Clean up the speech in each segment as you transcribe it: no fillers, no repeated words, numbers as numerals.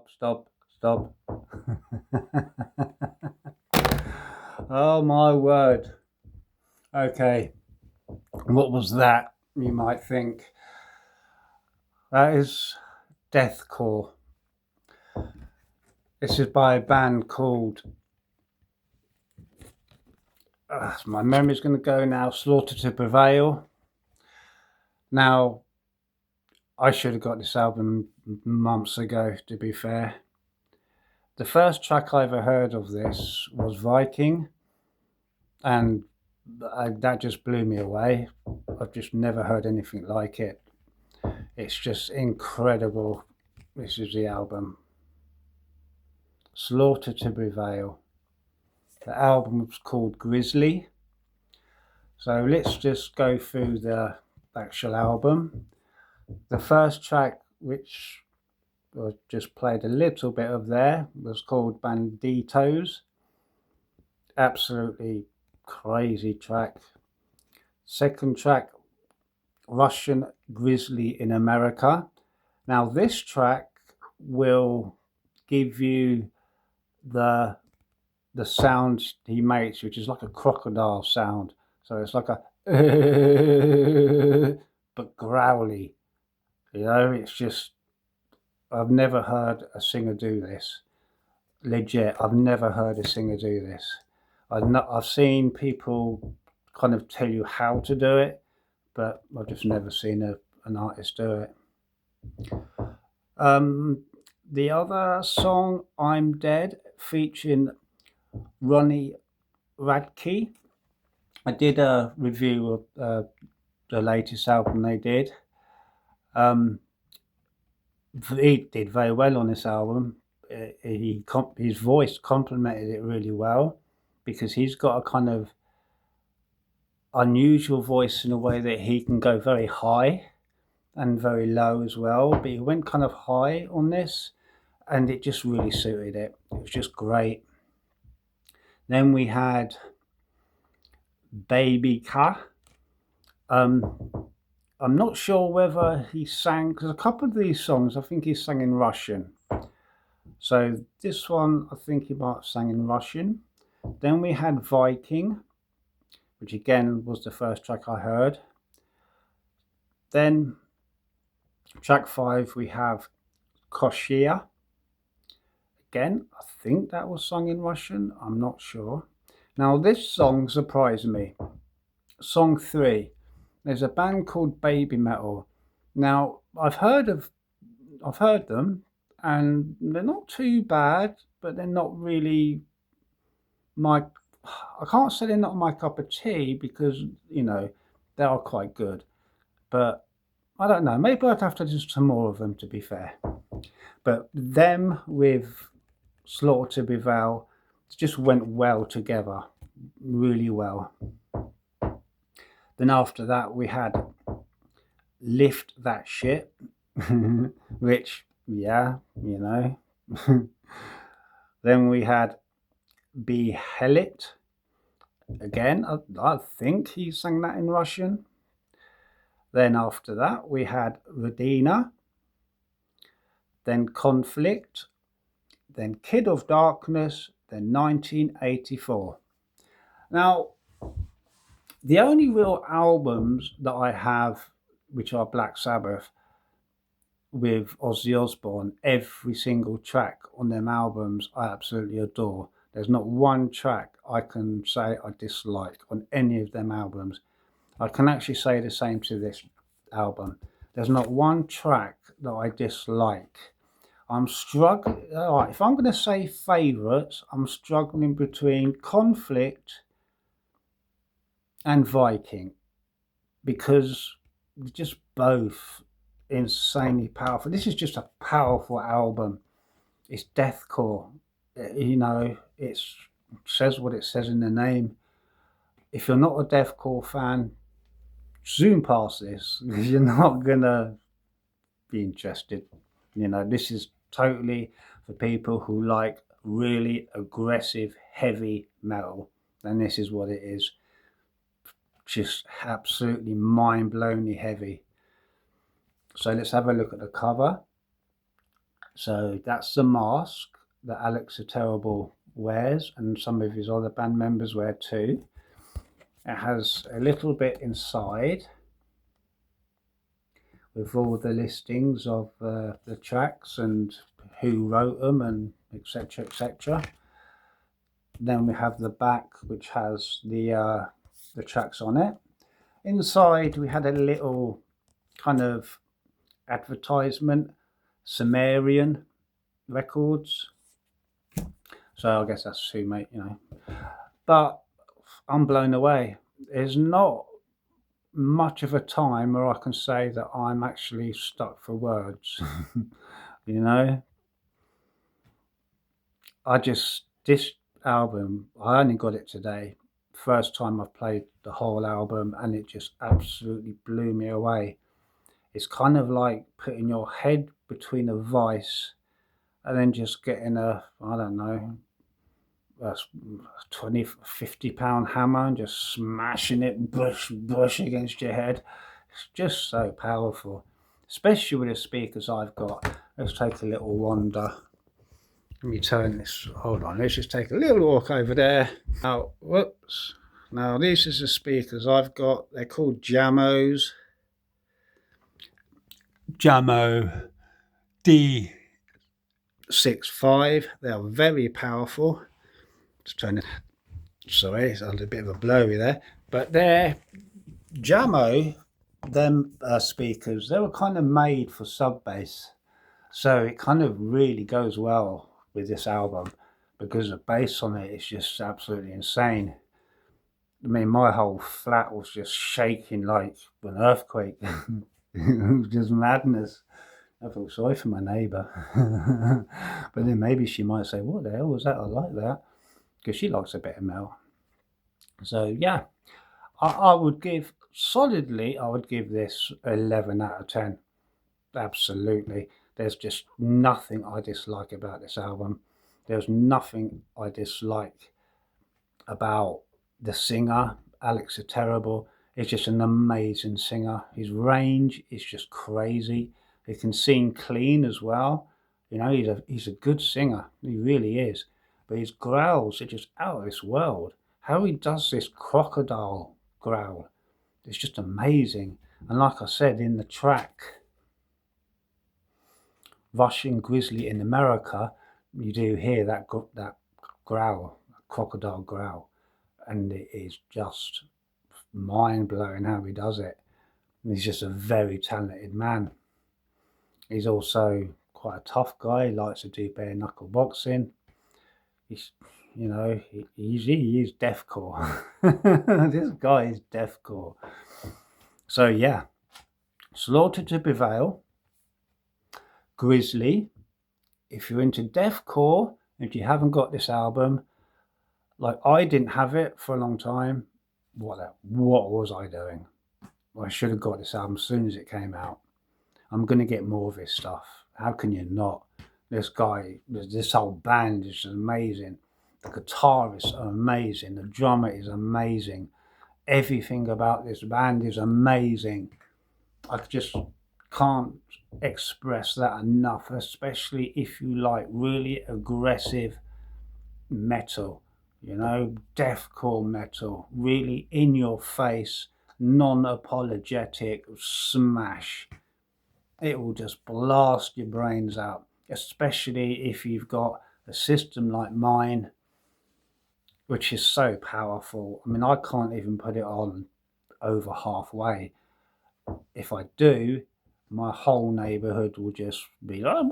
Stop. Oh my word. Okay, what was that, you might think? That is deathcore. This is by a band called, my memory's going to go now, To Prevail. Now, I should have got this album months ago, to be fair. The first track I ever heard of this was Viking, and that just blew me away. I've just never heard anything like it. It's just incredible. This is the album. To Prevail. The album was called Grizzly. So let's just go through the actual album. The first track, which I just played a little bit of there, was called Banditos. Absolutely crazy track. Second track, Russian Grizzly in America. Now this track will give you the sound he makes, which is like a crocodile sound. So it's like a but growly. You know, it's just, I've never heard a singer do this. Legit, I've never heard a singer do this. I've seen people kind of tell you how to do it, but I've just never seen an artist do it. The other song, I'm Dead, featuring Ronnie Radke. I did a review of the latest album they did. He did very well on this album. His voice complemented it really well, because he's got a kind of unusual voice in a way that he can go very high and very low as well, but he went kind of high on this and it just really suited it. It was just great. Then we had Baby Ka. I'm not sure whether he sang, because a couple of these songs I think he sang in Russian. So this one I think he might have sang in Russian. Then we had Viking, which again was the first track I heard. Then track 5 we have Koshia. Again, I think that was sung in Russian, I'm not sure. Now this song surprised me. Song 3. There's a band called Baby Metal. Now I've heard them, and they're not too bad, but they're not really I can't say they're not my cup of tea, because, you know, they are quite good. But I don't know, maybe I'd have to listen to more of them, to be fair. But them with To Prevail just went well together, really well. Then after that we had Lift That Shit, which, yeah, you know. Then we had Be Hellit. Again, I think he sang that in Russian. Then after that we had Radina. Then Conflict. Then Kid of Darkness. Then 1984. Now, the only real albums that I have, which are Black Sabbath, with Ozzy Osbourne, every single track on them albums I absolutely adore. There's not one track I can say I dislike on any of them albums. I can actually say the same to this album. There's not one track that I dislike. I'm struggling, if I'm going to say favourites, I'm struggling between Conflict and Viking, because they're just both insanely powerful. This is just a powerful album. It's deathcore, you know, it says what it says in the name. If you're not a deathcore fan, zoom past this, because you're not gonna be interested. You know, this is totally for people who like really aggressive heavy metal, and this is what it is. Just absolutely mind-blowingly heavy. So let's have a look at the cover. So that's the mask that Alex the Terrible wears, and some of his other band members wear too. It has a little bit inside with all the listings of the tracks and who wrote them, and etc, etc. Then we have the back, which has the tracks on it. Inside we had a little kind of advertisement, Sumerian Records. So I guess that's who made, But I'm blown away. There's not much of a time where I can say that I'm actually stuck for words. This album, I only got it today. First time I've played the whole album, and it just absolutely blew me away. It's kind of like putting your head between a vice and then just getting a 20, 50 pound hammer and just smashing it bush against your head. It's just so powerful, especially with the speakers I've got. Let's take a little wander. Let me turn this, hold on, let's just take a little walk over there. Now, whoops. Now this is the speakers I've got. They're called Jamo D65. They are very powerful. Just turn it, sorry, it's a little bit of a blurry there, but they're Jamo, them speakers, they were kind of made for sub bass, so it kind of really goes well with this album because the bass on it is just absolutely insane. I mean, my whole flat was just shaking like an earthquake. It was just madness. I feel sorry for my neighbour. But then maybe she might say, what the hell was that? I like that, because she likes a bit of metal. So yeah, I would give this 11 out of 10. Absolutely. There's just nothing I dislike about this album. There's nothing I dislike about the singer, Alex the Terrible. He's just an amazing singer. His range is just crazy. He can sing clean as well. He's a good singer. He really is. But his growls are just out of this world. How he does this crocodile growl, it's just amazing. And like I said, in the track Russian Grizzly in America, you do hear that growl, crocodile growl, and it is just mind-blowing how he does it. And he's just a very talented man. He's also quite a tough guy. He likes to do bare knuckle boxing. He is deathcore. This guy is deathcore. So yeah, Slaughter to Prevail, Grizzly. If you're into deathcore, if you haven't got this album, like I didn't have it for a long time, what was I doing? I should have got this album as soon as it came out. I'm going to get more of his stuff. How can you not? This guy, this whole band is amazing. The guitarists are amazing. The drummer is amazing. Everything about this band is amazing. I just can't express that enough, especially if you like really aggressive metal, deathcore metal, really in your face, non-apologetic smash. It will just blast your brains out, especially if you've got a system like mine, which is so powerful. I mean, I can't even put it on over halfway. If I do, my whole neighborhood will just be like,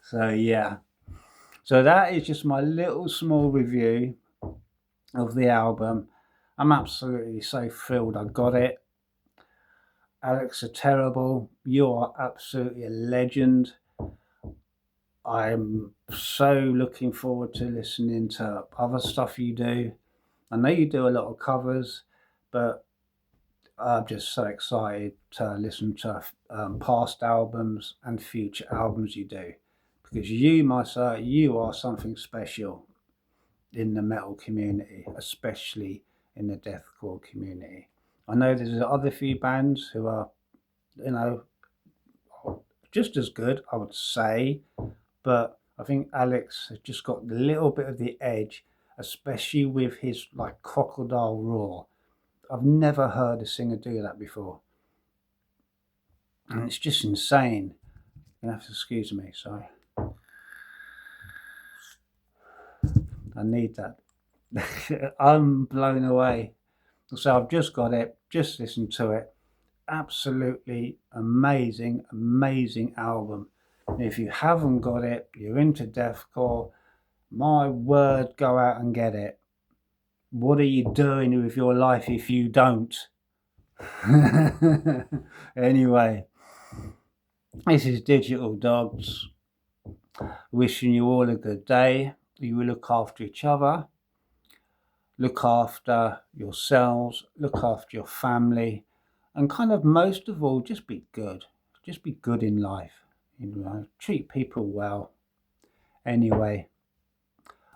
So yeah, so that is just my little small review of the album. I'm absolutely so thrilled I got it. Alex the Terrible, you are absolutely a legend. I'm so looking forward to listening to other stuff you do. I know you do a lot of covers, but I'm just so excited to listen to past albums and future albums you do, because you, my sir, you are something special in the metal community, especially in the deathcore community. I know there's other few bands who are, you know, just as good, I would say, but I think Alex has just got a little bit of the edge, especially with his like crocodile roar. I've never heard a singer do that before, and it's just insane. You have to excuse me, sorry. I need that. I'm blown away. So I've just got it, just listened to it. Absolutely amazing, amazing album. And if you haven't got it, you're into deathcore, my word, go out and get it. What are you doing with your life if you don't? Anyway, this is Digital Dogs, wishing you all a good day. You will look after each other, look after yourselves, look after your family, and kind of most of all, just be good. Just be good in life. You know, treat people well. Anyway,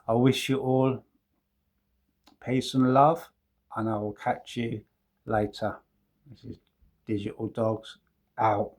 I wish you all peace and love, and I will catch you later. This is Digital Dogs out.